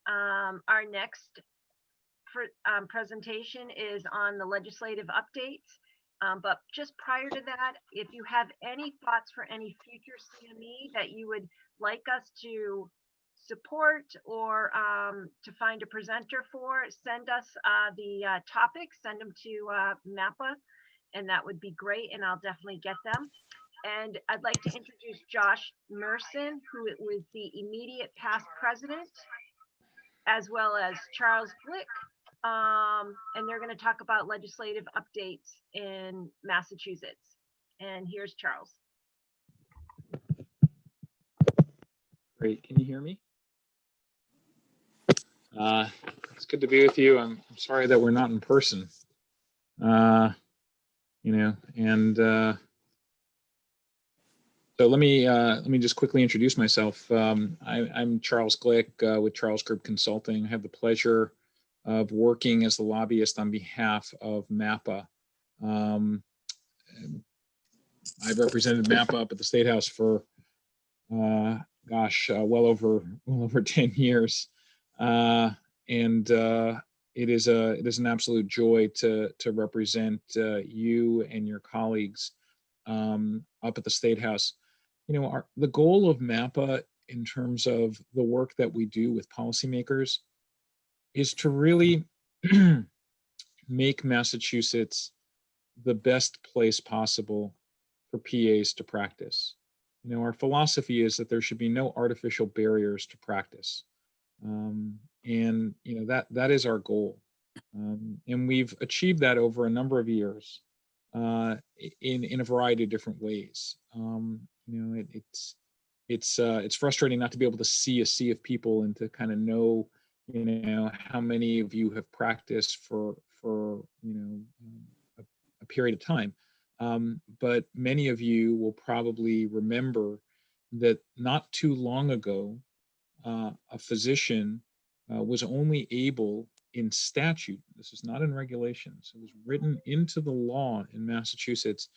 Our next presentation is on the legislative updates. But just prior to that, if you have any thoughts for any future CME that you would like us to support or to find a presenter for, send us the topics, send them to MAPA, and that would be great, and I'll definitely get them. And I'd like to introduce Josh Merson, who was the immediate past president, as well as Charles Glick, and they're going to talk about legislative updates in Massachusetts. And here's Charles. Great. Can you hear me? It's good to be with you. I'm sorry that we're not in person. So let me just quickly introduce myself. I'm Charles Glick with Charles Group Consulting. I have the pleasure of working as the lobbyist on behalf of MAPA. I've represented MAPA up at the State House for, well over 10 years, and it is an absolute joy to represent you and your colleagues up at the State House. You know, the goal of MAPA in terms of the work that we do with policymakers is to really make Massachusetts the best place possible for PAs to practice. You know, our philosophy is that there should be no artificial barriers to practice. And, you know, that is our goal. And we've achieved that over a number of years in a variety of different ways. You know, it's frustrating not to be able to see a sea of people and to kind of know, you know, how many of you have practiced for you know, a period of time. But many of you will probably remember that not too long ago, a physician was only able in statute, this is not in regulations, it was written into the law in Massachusetts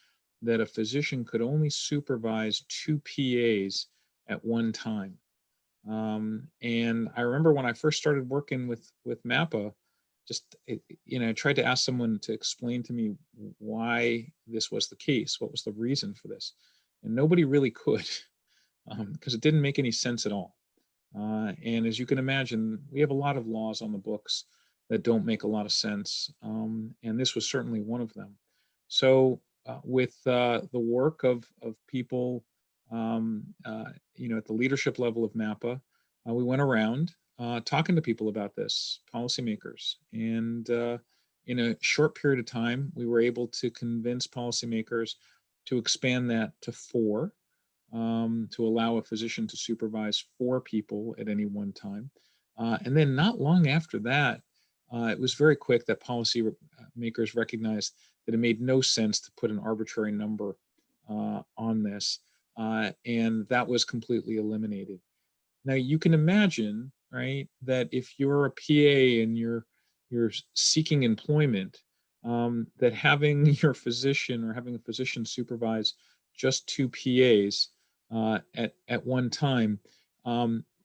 that a physician could only supervise 2 PAs at one time. And I remember when I first started working with MAPA, you know, I tried to ask someone to explain to me why this was the case, what was the reason for this, and nobody really could, because it didn't make any sense at all. And as you can imagine, we have a lot of laws on the books that don't make a lot of sense, and this was certainly one of them. So with the work of people, you know, at the leadership level of MAPA, we went around talking to people about this, policymakers, and in a short period of time, we were able to convince policymakers to expand that to 4, to allow a physician to supervise 4 people at any one time. And then not long after that, it was very quick that policymakers recognized that it made no sense to put an arbitrary number on this, and that was completely eliminated. Now you can imagine, right, that if you're a PA and you're seeking employment, that having your physician or having a physician supervise just 2 PAs at one time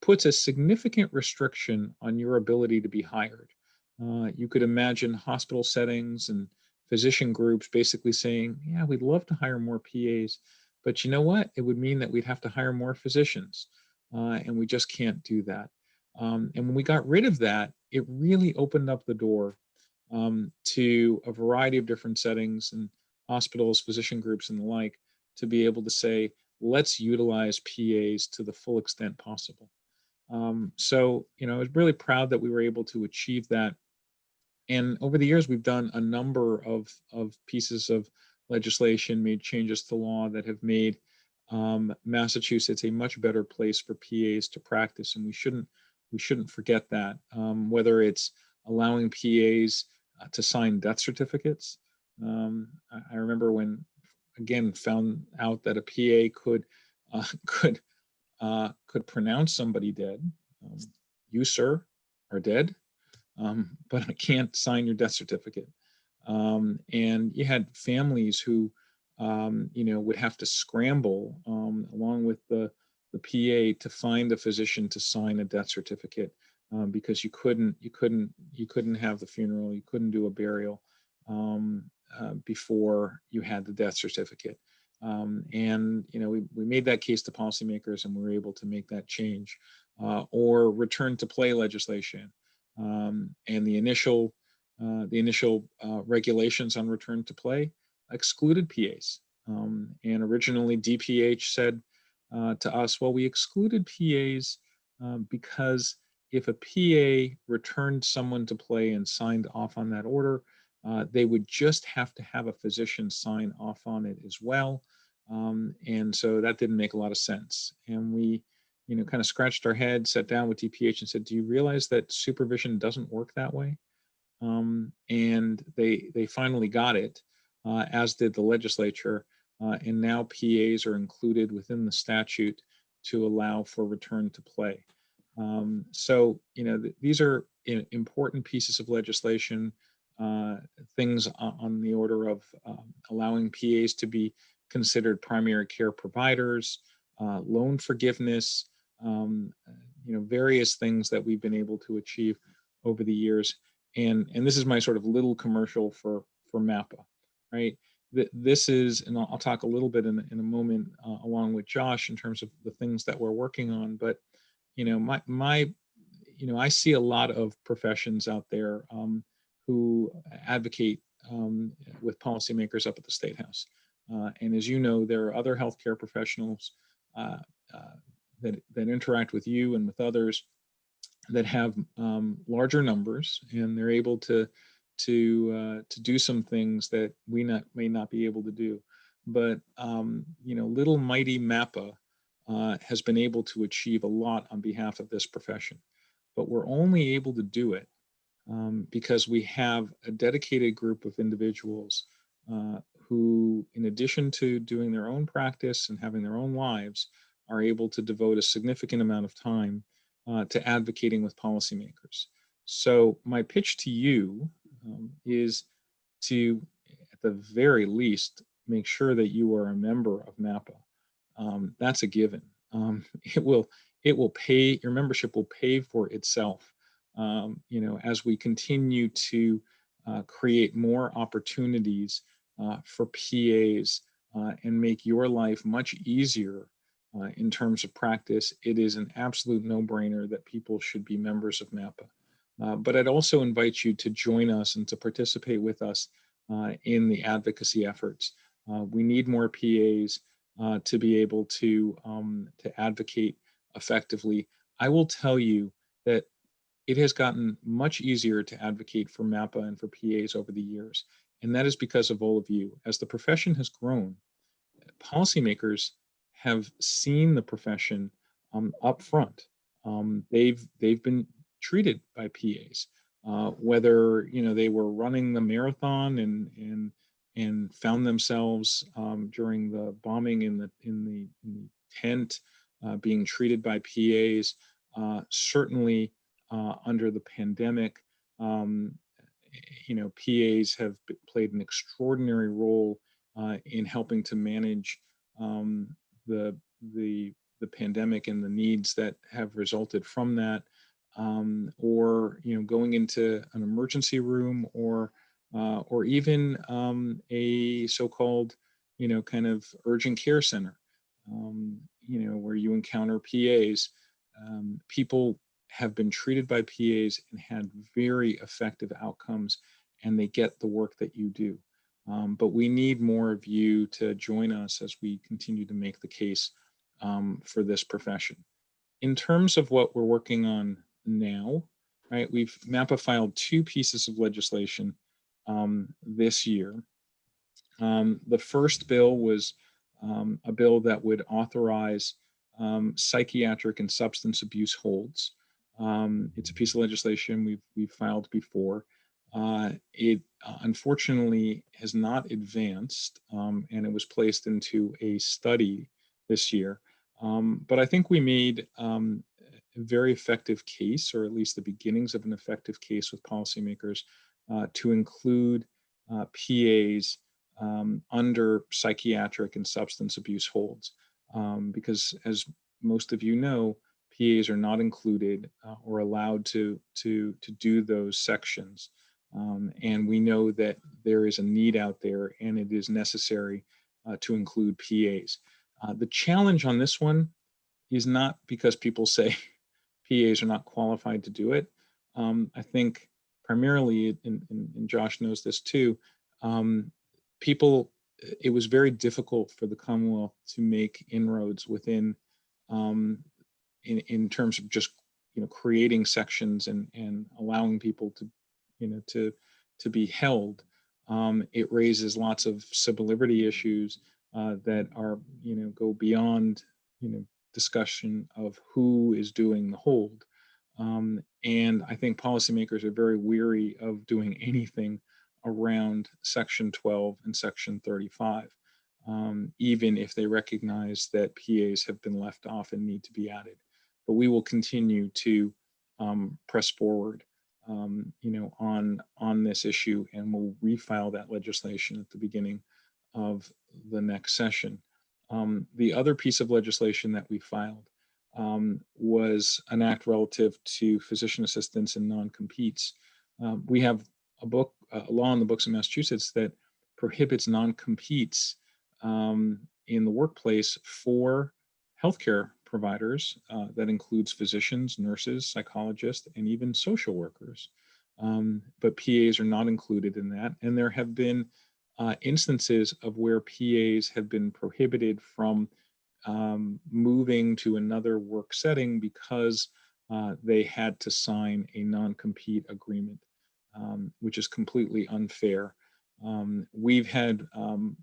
puts a significant restriction on your ability to be hired. You could imagine hospital settings and physician groups basically saying, yeah, we'd love to hire more PAs, but you know what? It would mean that we'd have to hire more physicians, and we just can't do that. And when we got rid of that, it really opened up the door to a variety of different settings and hospitals, physician groups, and the like, to be able to say, let's utilize PAs to the full extent possible. So, you know, I was really proud that we were able to achieve that. And over the years, we've done a number of pieces of legislation, made changes to law that have made Massachusetts a much better place for PAs to practice, and we shouldn't forget that. Whether it's allowing PAs to sign death certificates. I remember when, again, found out that a PA could pronounce somebody dead. You, sir, are dead, but I can't sign your death certificate. And you had families who, you know, would have to scramble along with the PA to find a physician to sign a death certificate because you couldn't have the funeral, you couldn't do a burial before you had the death certificate. And we made that case to policymakers, and we were able to make that change. Or return to play legislation, and the initial regulations on return to play excluded PAs. And originally DPH said to us, well, we excluded PAs because if a PA returned someone to play and signed off on that order, they would just have to have a physician sign off on it as well. And so that didn't make a lot of sense. And we, kind of scratched our head, sat down with DPH and said, do you realize that supervision doesn't work that way? And they finally got it, as did the legislature. And now PAs are included within the statute to allow for return to play. So, these are important pieces of legislation, things on the order of allowing PAs to be considered primary care providers, loan forgiveness, various things that we've been able to achieve over the years. And this is my sort of little commercial for MAPA, right? This is, and I'll talk a little bit in a moment along with Josh in terms of the things that we're working on. But I see a lot of professions out there who advocate with policymakers up at the State House. And as you know, there are other healthcare professionals that interact with you and with others that have larger numbers, and they're able to do some things that we may not be able to do. But little mighty MAPA has been able to achieve a lot on behalf of this profession. But we're only able to do it because we have a dedicated group of individuals who, in addition to doing their own practice and having their own lives, are able to devote a significant amount of time to advocating with policymakers. So my pitch to you is to, at the very least, make sure that you are a member of MAPA. That's a given. It will pay, your membership will pay for itself, as we continue to create more opportunities for PAs and make your life much easier in terms of practice. It is an absolute no-brainer that people should be members of MAPA. But I'd also invite you to join us and to participate with us in the advocacy efforts. We need more PAs to be able to advocate effectively. I will tell you that it has gotten much easier to advocate for MAPA and for PAs over the years. And that is because of all of you. As the profession has grown, policymakers have seen the profession up front. They've been treated by PAs, whether they were running the marathon and found themselves during the bombing in the tent being treated by PAs. Certainly under the pandemic, PAs have played an extraordinary role in helping to manage the pandemic and the needs that have resulted from that, or going into an emergency room, or even a so-called kind of urgent care center, where you encounter PAs. People have been treated by PAs and had very effective outcomes, and they get the work that you do. But we need more of you to join us as we continue to make the case for this profession. In terms of what we're working on now, right, MAPA filed 2 pieces of legislation this year. The first bill was a bill that would authorize psychiatric and substance abuse holds. It's a piece of legislation we've filed before. It unfortunately has not advanced, and it was placed into a study this year. But I think we made a very effective case, or at least the beginnings of an effective case with policymakers, to include PAs under psychiatric and substance abuse holds. Because as most of you know, PAs are not included or allowed to do those sections. And we know that there is a need out there, and it is necessary to include PAs. The challenge on this one is not because people say PAs are not qualified to do it. I think primarily, and Josh knows this too, it was very difficult for the Commonwealth to make inroads within, in terms of just, creating sections and allowing people to, to be held. It raises lots of civil liberty issues that are, go beyond, discussion of who is doing the hold. And I think policymakers are very weary of doing anything around Section 12 and Section 35, even if they recognize that PAs have been left off and need to be added. But we will continue to press forward, on this issue, and we'll refile that legislation at the beginning of the next session. The other piece of legislation that we filed was an act relative to physician assistants and non-competes. We have a law in the books in Massachusetts that prohibits non-competes in the workplace for healthcare providers. That includes physicians, nurses, psychologists, and even social workers. But PAs are not included in that. And there have been instances of where PAs have been prohibited from moving to another work setting because they had to sign a non-compete agreement, which is completely unfair. We've had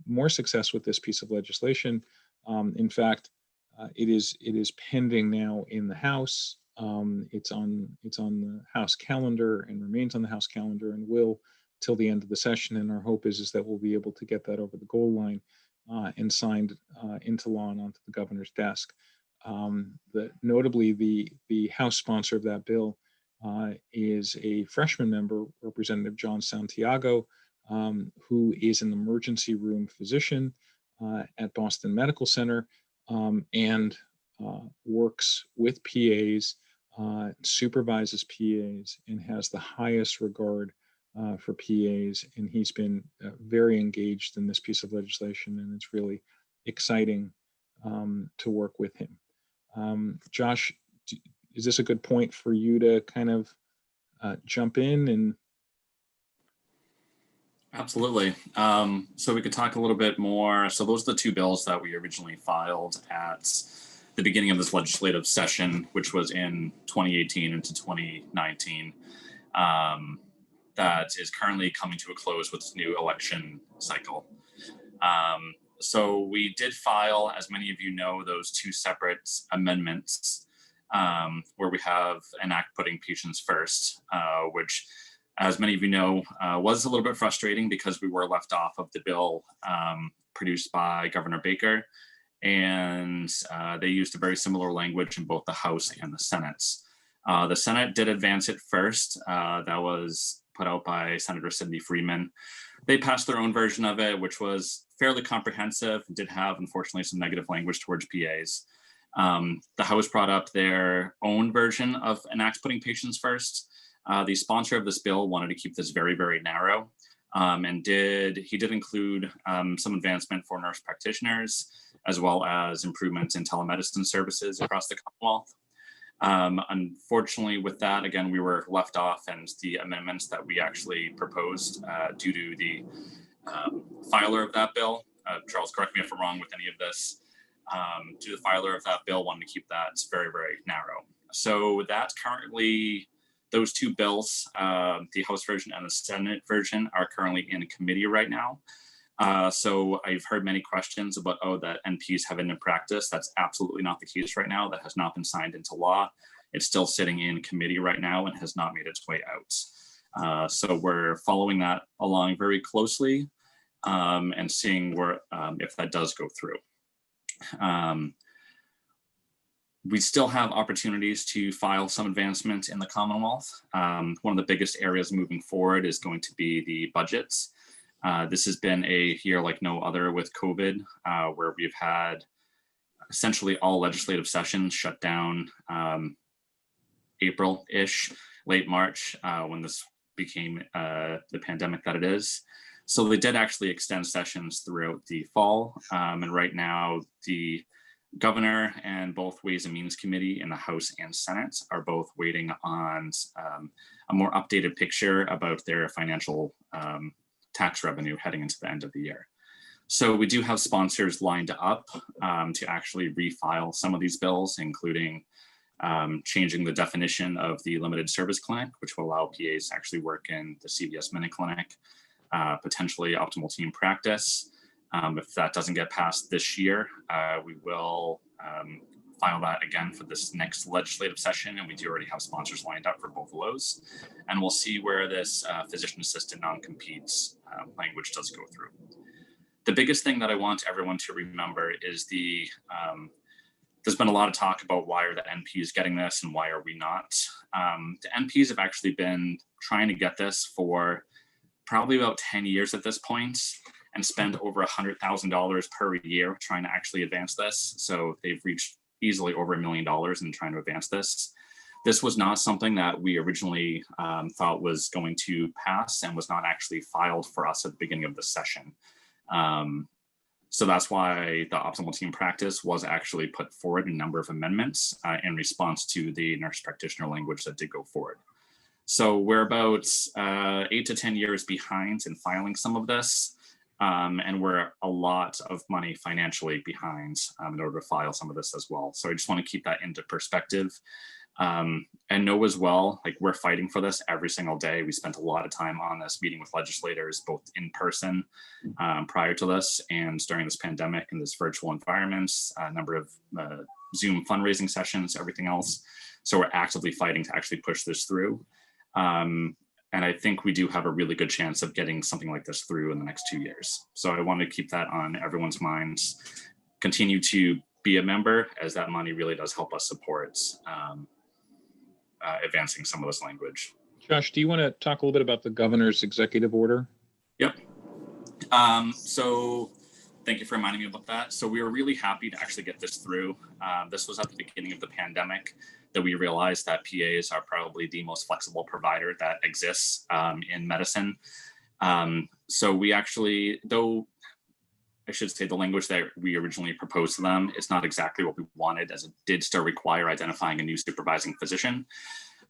more success with this piece of legislation. In fact, it is pending now in the House. It's on the House calendar and remains on the House calendar and will till the end of the session. And our hope is that we'll be able to get that over the goal line and signed into law and onto the governor's desk. Notably, the House sponsor of that bill is a freshman member, Representative John Santiago, who is an emergency room physician at Boston Medical Center, and works with PAs, supervises PAs, and has the highest regard for PAs. And he's been very engaged in this piece of legislation, and it's really exciting to work with him. Josh, is this a good point for you to kind of jump in and? Absolutely. So we could talk a little bit more. So those are the two bills that we originally filed at the beginning of this legislative session, which was in 2018 into 2019. That is currently coming to a close with this new election cycle. So we did file, as many of you know, those two separate amendments where we have an act putting patients first, which, as many of you know, was a little bit frustrating because we were left off of the bill produced by Governor Baker. And they used a very similar language in both the House and the Senate. The Senate did advance it first. That was put out by Senator Cindy Freeman. They passed their own version of it, which was fairly comprehensive, did have, unfortunately, some negative language towards PAs. The House brought up their own version of an act putting patients first. The sponsor of this bill wanted to keep this very, very narrow, and he did include some advancement for nurse practitioners, as well as improvements in telemedicine services across the Commonwealth. Unfortunately, with that, again, we were left off, and the amendments that we actually proposed due to the filer of that bill, Charles, correct me if I'm wrong with any of this, to the filer of that bill wanted to keep that very, very narrow. So that's currently, those two bills, the House version and the Senate version, are currently in committee right now. So I've heard many questions about, that NPs have it in practice. That's absolutely not the case right now. That has not been signed into law. It's still sitting in committee right now and has not made its way out. So we're following that along very closely and seeing where, if that does go through. We still have opportunities to file some advancement in the Commonwealth. One of the biggest areas moving forward is going to be the budgets. This has been a year like no other with COVID, where we've had essentially all legislative sessions shut down April-ish, late March, when this became the pandemic that it is. So they did actually extend sessions throughout the fall. And right now, the governor and both Ways and Means Committee in the House and Senate are both waiting on a more updated picture about their financial tax revenue heading into the end of the year. So we do have sponsors lined up to actually refile some of these bills, including changing the definition of the limited service clinic, which will allow PAs to actually work in the CVS Mini Clinic, potentially optimal team practice. If that doesn't get passed this year, we will file that again for this next legislative session, and we do already have sponsors lined up for both of those. And we'll see where this physician assistant non-competes language does go through. The biggest thing that I want everyone to remember is there's been a lot of talk about why are the NPs getting this and why are we not. The NPs have actually been trying to get this for probably about 10 years at this point and spend over $100,000 per year trying to actually advance this. So they've reached easily over $1 million in trying to advance this. This was not something that we originally thought was going to pass and was not actually filed for us at the beginning of the session. So that's why the optimal team practice was actually put forward a number of amendments in response to the nurse practitioner language that did go forward. So we're about 8 to 10 years behind in filing some of this, and we're a lot of money financially behind in order to file some of this as well. So I just want to keep that into perspective. And know as well, like we're fighting for this every single day. We spent a lot of time on this, meeting with legislators, both in person prior to this and during this pandemic and this virtual environments, a number of Zoom fundraising sessions, everything else. So we're actively fighting to actually push this through. And I think we do have a really good chance of getting something like this through in the next 2 years. So I want to keep that on everyone's minds. Continue to be a member, as that money really does help us support advancing some of this language. Josh, do you want to talk a little bit about the governor's executive order? Yep. So thank you for reminding me about that. So we were really happy to actually get this through. This was at the beginning of the pandemic that we realized that PAs are probably the most flexible provider that exists in medicine. So we actually, though I should say the language that we originally proposed to them, it's not exactly what we wanted, as it did still require identifying a new supervising physician.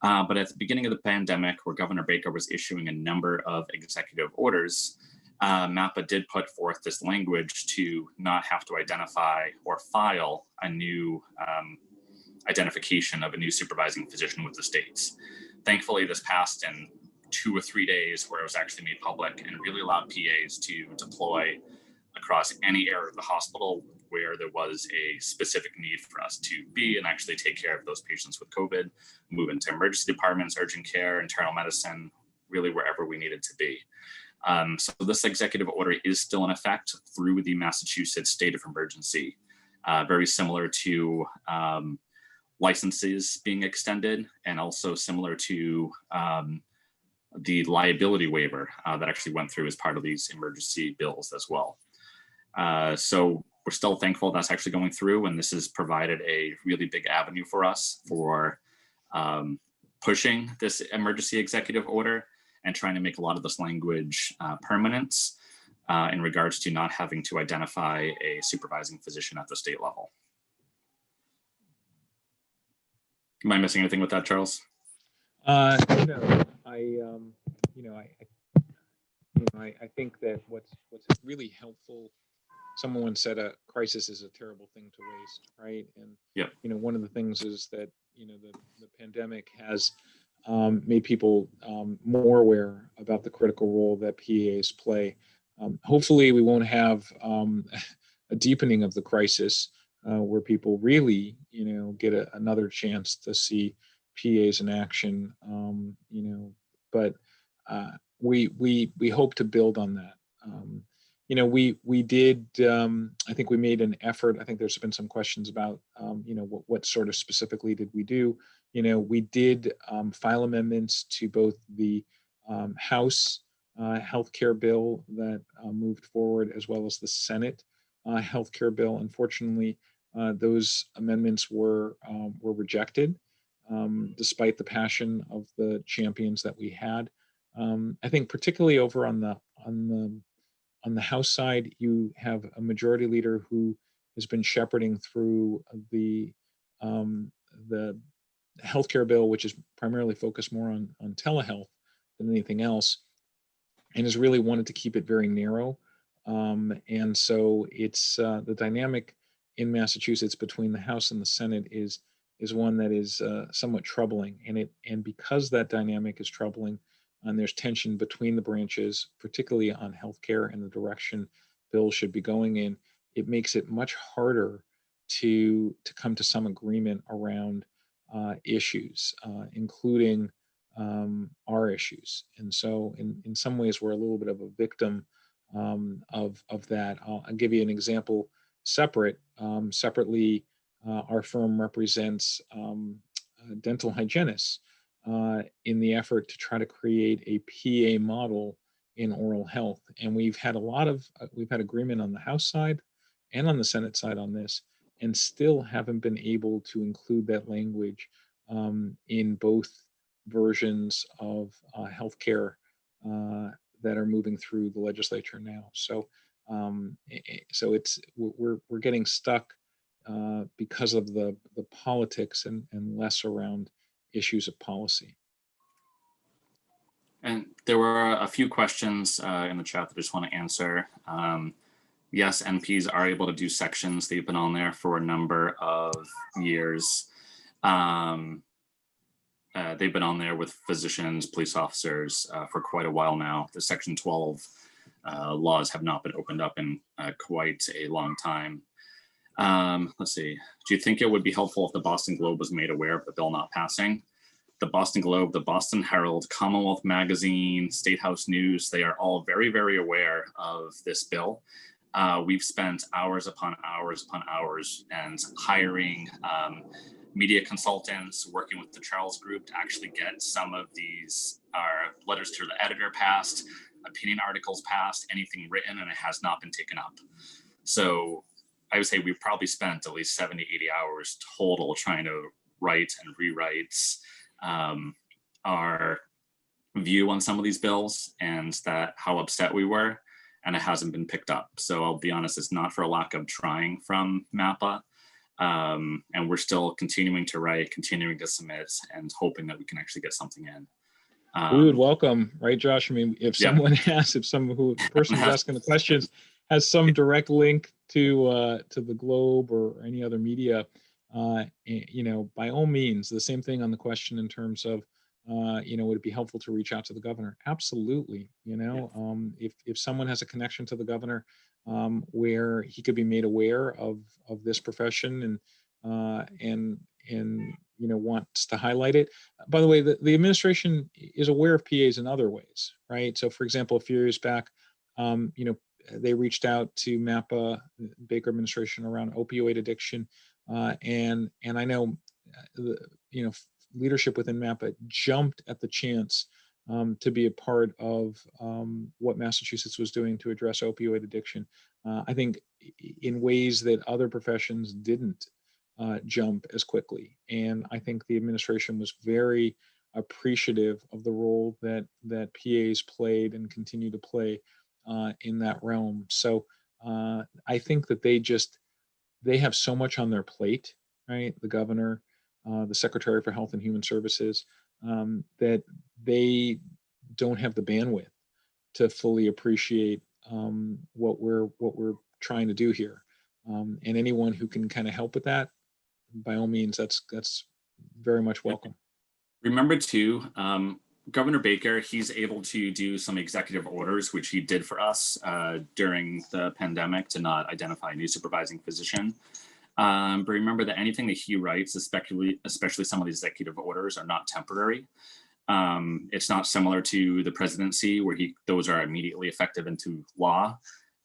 But at the beginning of the pandemic, where Governor Baker was issuing a number of executive orders, MAPA did put forth this language to not have to identify or file a new identification of a new supervising physician with the states. Thankfully, this passed in 2 or 3 days, where it was actually made public and really allowed PAs to deploy across any area of the hospital where there was a specific need for us to be and actually take care of those patients with COVID, move into emergency departments, urgent care, internal medicine, really wherever we needed to be. So this executive order is still in effect through the Massachusetts state of emergency, very similar to licenses being extended, and also similar to the liability waiver that actually went through as part of these emergency bills as well. So we're still thankful that's actually going through, and this has provided a really big avenue for us for pushing this emergency executive order and trying to make a lot of this language permanent in regards to not having to identify a supervising physician at the state level. Am I missing anything with that, Charles? No, I think that what's really helpful. Someone once said a crisis is a terrible thing to waste, right? And yep. One of the things is that the pandemic has made people more aware about the critical role that PAs play. Hopefully, we won't have a deepening of the crisis where people really, get another chance to see PAs in action. But we hope to build on that. We did, I think we made an effort. I think there's been some questions about, what sort of specifically did we do? We did file amendments to both the House healthcare bill that moved forward, as well as the Senate healthcare bill. Unfortunately, those amendments were rejected, despite the passion of the champions that we had. I think particularly over on the House side, you have a majority leader who has been shepherding through the healthcare bill, which is primarily focused more on telehealth than anything else, and has really wanted to keep it very narrow. And so it's the dynamic in Massachusetts between the House and the Senate is one that is somewhat troubling. And because that dynamic is troubling, and there's tension between the branches, particularly on healthcare and the direction bills should be going in, it makes it much harder to come to some agreement around issues, including our issues. And so in some ways, we're a little bit of a victim of that. I'll give you an example separately. Our firm represents dental hygienists in the effort to try to create a PA model in oral health. And we've had agreement on the House side and on the Senate side on this, and still haven't been able to include that language in both versions of healthcare that are moving through the legislature now. So we're getting stuck because of the politics and less around issues of policy. And there were a few questions in the chat that I just want to answer. Yes, NPs are able to do sections. They've been on there for a number of years. They've been on there with physicians, police officers for quite a while now. The Section 12 laws have not been opened up in quite a long time. Let's see. Do you think it would be helpful if the Boston Globe was made aware of the bill not passing? The Boston Globe, the Boston Herald, Commonwealth Magazine, State House News, they are all very, very aware of this bill. We've spent hours upon hours upon hours and hiring media consultants, working with the Charles Group to actually get some of these letters to the editor passed, opinion articles passed, anything written, and it has not been taken up. So I would say we've probably spent at least 70, 80 hours total trying to write and rewrite our view on some of these bills, and that how upset we were, and it hasn't been picked up. So I'll be honest, it's not for a lack of trying from MAPA. And we're still continuing to write, continuing to submit, and hoping that we can actually get something in. We would welcome, right, Josh? I mean, if someone has, the person who's asking the questions has some direct link to the Globe or any other media, by all means. The same thing on the question in terms of, would it be helpful to reach out to the governor? Absolutely. If someone has a connection to the governor where he could be made aware of this profession and wants to highlight it. By the way, the administration is aware of PAs in other ways, right? So, for example, a few years back, they reached out to MAPA, the Baker administration, around opioid addiction, and I know leadership within MAPA jumped at the chance to be a part of what Massachusetts was doing to address opioid addiction. I think in ways that other professions didn't jump as quickly. And I think the administration was very appreciative of the role that PAs played and continue to play in that realm. So I think that they have so much on their plate, right? The governor, the Secretary for Health and Human Services, that they don't have the bandwidth to fully appreciate what we're trying to do here. And anyone who can kind of help with that, by all means, that's very much welcome. Remember too, Governor Baker, he's able to do some executive orders, which he did for us during the pandemic, to not identify a new supervising physician. But remember that anything that he writes, especially some of these executive orders, are not temporary. It's not similar to the presidency where those are immediately effective into law.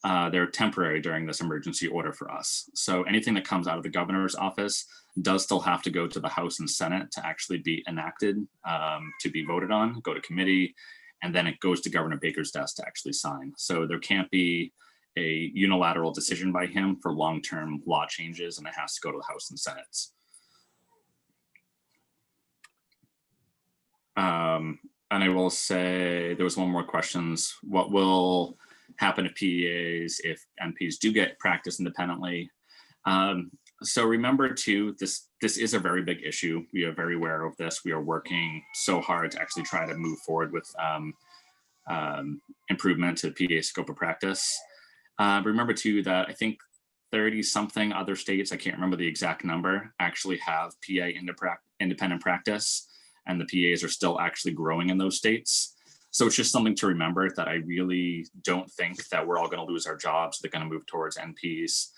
They're temporary during this emergency order for us. So anything that comes out of the governor's office does still have to go to the House and Senate to actually be enacted, to be voted on, go to committee, and then it goes to Governor Baker's desk to actually sign. So there can't be a unilateral decision by him for long-term law changes, and it has to go to the House and Senate. And I will say there was one more questions. What will happen if MPs do get practice independently? So remember too, this is a very big issue. We are very aware of this. We are working so hard to actually try to move forward with improvement to PA scope of practice. Remember too that I think 30 something other states, I can't remember the exact number, actually have PA independent practice, and the PAs are still actually growing in those states. So it's just something to remember that I really don't think that we're all going to lose our jobs. They're going to move towards NPs.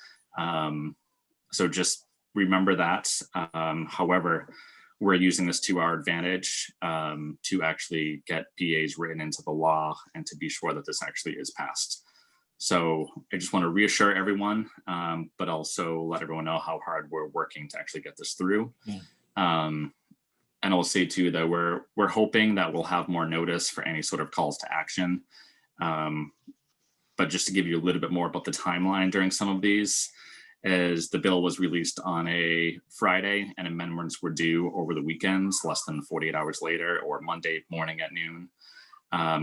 So just remember that. However, we're using this to our advantage to actually get PAs written into the law and to be sure that this actually is passed. So I just want to reassure everyone, but also let everyone know how hard we're working to actually get this through. Yeah. And I'll say too that we're hoping that we'll have more notice for any sort of calls to action. But just to give you a little bit more about the timeline during some of these, as the bill was released on a Friday and amendments were due over the weekends, less than 48 hours later, or Monday morning at noon.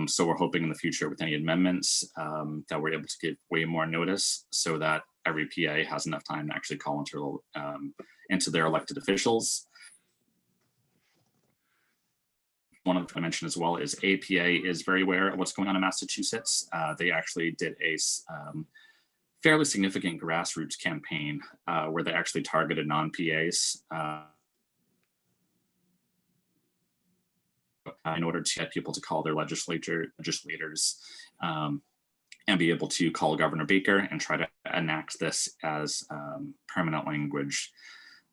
So we're hoping in the future with any amendments that we're able to give way more notice so that every PA has enough time to actually call into their elected officials. One of the I mentioned as well is APA is very aware of what's going on in Massachusetts. They actually did a fairly significant grassroots campaign where they actually targeted non-PAs in order to get people to call their legislators and be able to call Governor Baker and try to enact this as permanent language.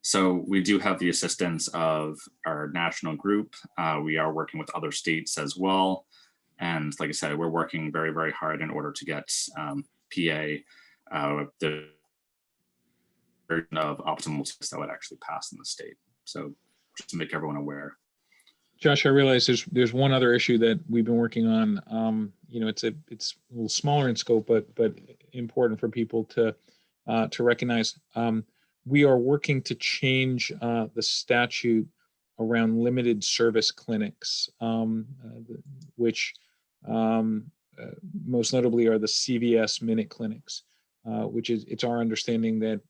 So we do have the assistance of our national group. We are working with other states as well. And like I said, we're working very, very hard in order to get PA the version of optimal tests that would actually pass in the state. So just to make everyone aware. Josh, I realize there's one other issue that we've been working on. It's a little smaller in scope, but important for people to recognize. We are working to change the statute around limited service clinics, which most notably are the CVS Minute clinics, which it's our understanding that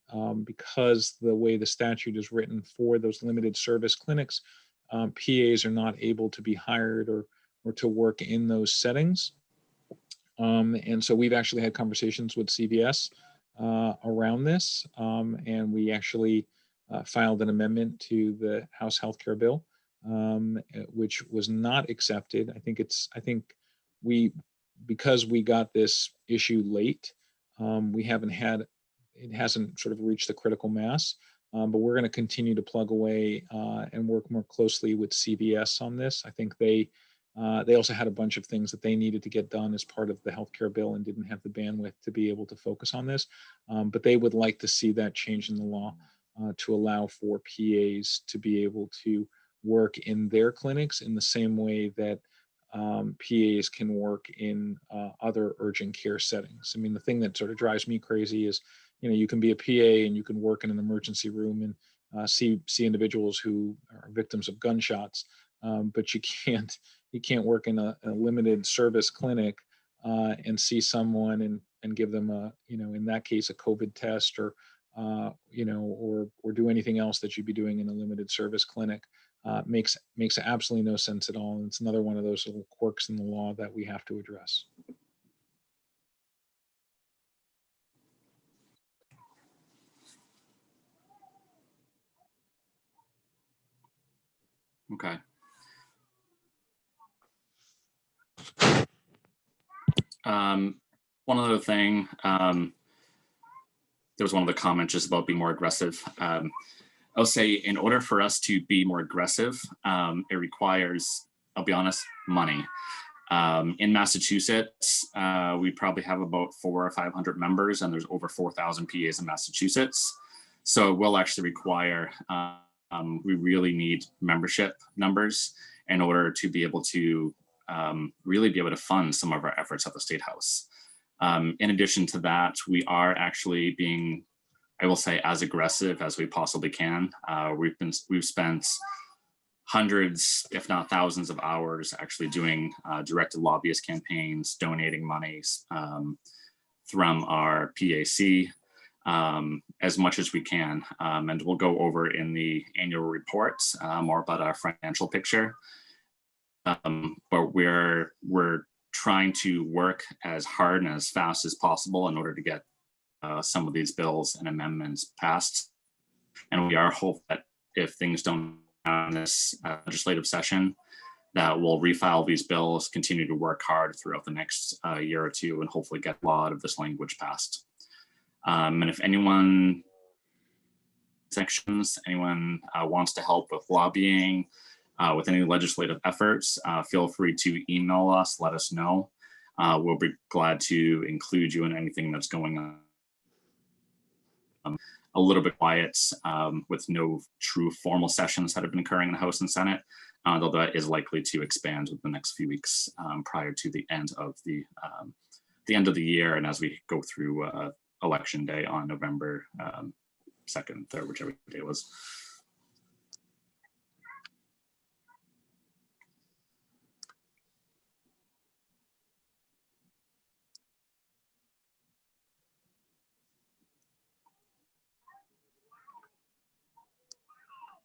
because the way the statute is written for those limited service clinics, PAs are not able to be hired or to work in those settings. And so we've actually had conversations with CVS around this, and we actually filed an amendment to the House Healthcare Bill, which was not accepted. Because we got this issue late, it hasn't sort of reached the critical mass, but we're going to continue to plug away and work more closely with CVS on this. I think they also had a bunch of things that they needed to get done as part of the healthcare bill and didn't have the bandwidth to be able to focus on this. But they would like to see that change in the law to allow for PAs to be able to work in their clinics in the same way that PAs can work in other urgent care settings. I mean, the thing that sort of drives me crazy is, you can be a PA and you can work in an emergency room and see individuals who are victims of gunshots, but you can't work in a limited service clinic and see someone and give them in that case, a COVID test or do anything else that you'd be doing in a limited service clinic. Makes absolutely no sense at all. And it's another one of those little quirks in the law that we have to address. Okay. One other thing, there was one of the comments just about being more aggressive. I'll say in order for us to be more aggressive, it requires, I'll be honest, money. In Massachusetts, we probably have about 400 or 500 members, and there's over 4,000 PAs in Massachusetts. So it will actually require, we really need membership numbers in order to be able to really be able to fund some of our efforts at the State House. In addition to that, we are actually being, I will say, as aggressive as we possibly can. We've spent hundreds, if not thousands of hours actually doing directed lobbyist campaigns, donating monies from our PAC as much as we can. And we'll go over in the annual reports more about our financial picture. But we're trying to work as hard and as fast as possible in order to get some of these bills and amendments passed. And we are hopeful that if things don't in this legislative session, that we'll refile these bills, continue to work hard throughout the next year or two, and hopefully get a lot of this language passed. And if anyone wants to help with lobbying, with any legislative efforts, feel free to email us, let us know. We'll be glad to include you in anything that's going on. A little bit quiet with no true formal sessions that have been occurring in the House and Senate, though that is likely to expand within the next few weeks prior to the end of the end of the year, and as we go through Election Day on November 2nd, 3rd, whichever day it was.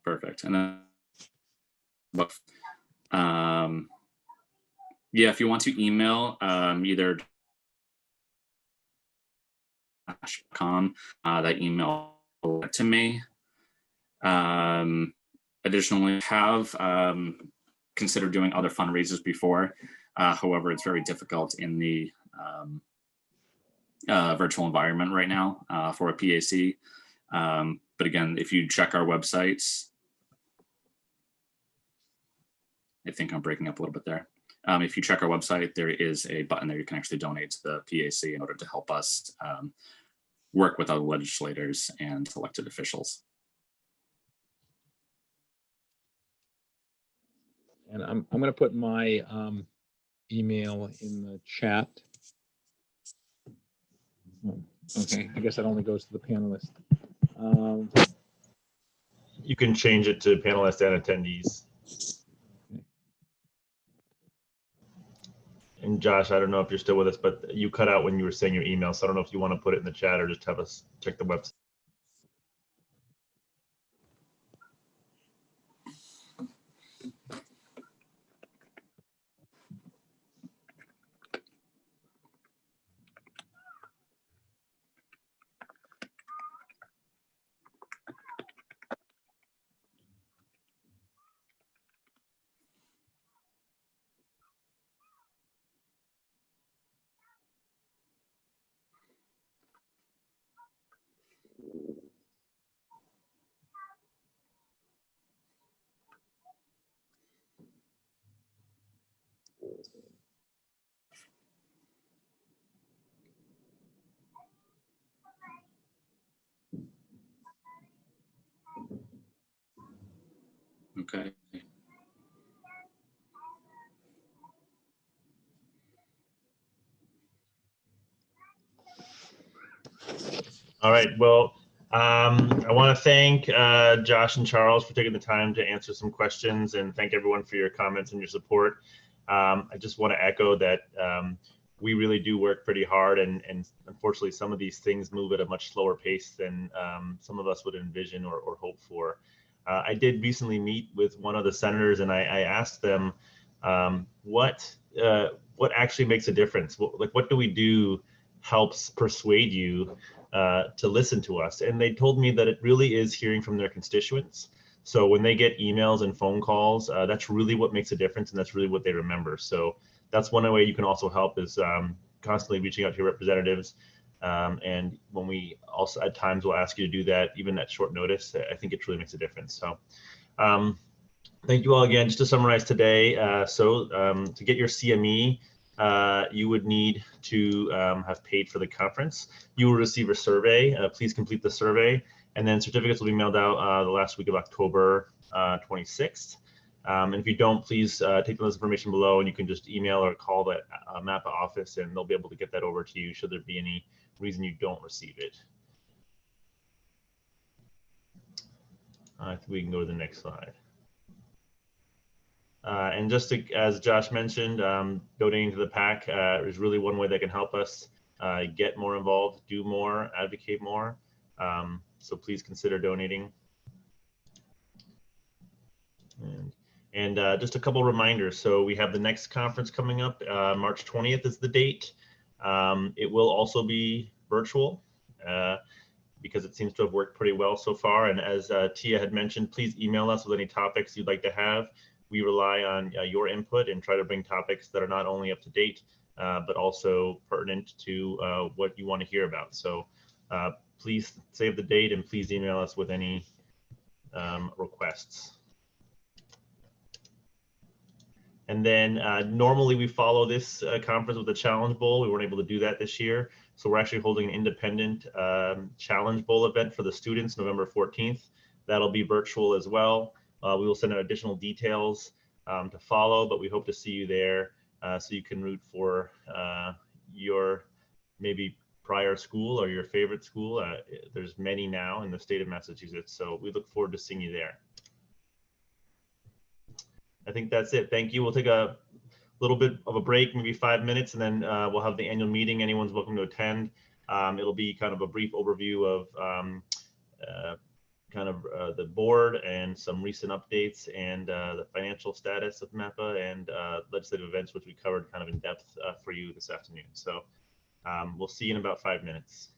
Perfect. And then, yeah, if you want to email either that email to me. Additionally, have considered doing other fundraisers before. However, it's very difficult in the virtual environment right now for a PAC. But again, if you check our websites, I think I'm breaking up a little bit there. If you check our website, there is a button there you can actually donate to the PAC in order to help us work with other legislators and elected officials. And I'm going to put my email in the chat. Okay, I guess that only goes to the panelists. You can change it to panelists and attendees. And Josh, I don't know if you're still with us, but you cut out when you were saying your email. So I don't know if you want to put it in the chat or just have us check the website. Okay. All right. Well, I want to thank Josh and Charles for taking the time to answer some questions, and thank everyone for your comments and your support. I just want to echo that we really do work pretty hard, and unfortunately, some of these things move at a much slower pace than some of us would envision or hope for. I did recently meet with one of the senators, and I asked them what actually makes a difference. What do we do helps persuade you to listen to us? And they told me that it really is hearing from their constituents. So when they get emails and phone calls, that's really what makes a difference, and that's really what they remember. So that's one way you can also help is constantly reaching out to your representatives. And when we also at times will ask you to do that, even at short notice, I think it really makes a difference. So thank you all again. Just to summarize today, to get your CME, you would need to have paid for the conference. You will receive a survey. Please complete the survey, and then certificates will be mailed out the last week of October 26th. And if you don't, please take this information below, and you can just email or call the MAPA office, and they'll be able to get that over to you should there be any reason you don't receive it. I think we can go to the next slide. And just to, as Josh mentioned, donating to the PAC is really one way that can help us get more involved, do more, advocate more. So please consider donating. And just a couple reminders. So we have the next conference coming up. March 20th is the date. It will also be virtual because it seems to have worked pretty well so far. And as Tia had mentioned, please email us with any topics you'd like to have. We rely on your input and try to bring topics that are not only up to date, but also pertinent to what you want to hear about. So please save the date and please email us with any requests. And then normally we follow this conference with a challenge bowl. We weren't able to do that this year. So we're actually holding an independent challenge bowl event for the students November 14th. That'll be virtual as well. We will send out additional details to follow, but we hope to see you there so you can root for your maybe prior school or your favorite school. There's many now in the state of Massachusetts, so we look forward to seeing you there. I think that's it. Thank you. We'll take a little bit of a break, maybe 5 minutes, and then we'll have the annual meeting. Anyone's welcome to attend. It'll be kind of a brief overview of the board and some recent updates and the financial status of MAPA and legislative events, which we covered kind of in depth for you this afternoon. So we'll see you in about 5 minutes.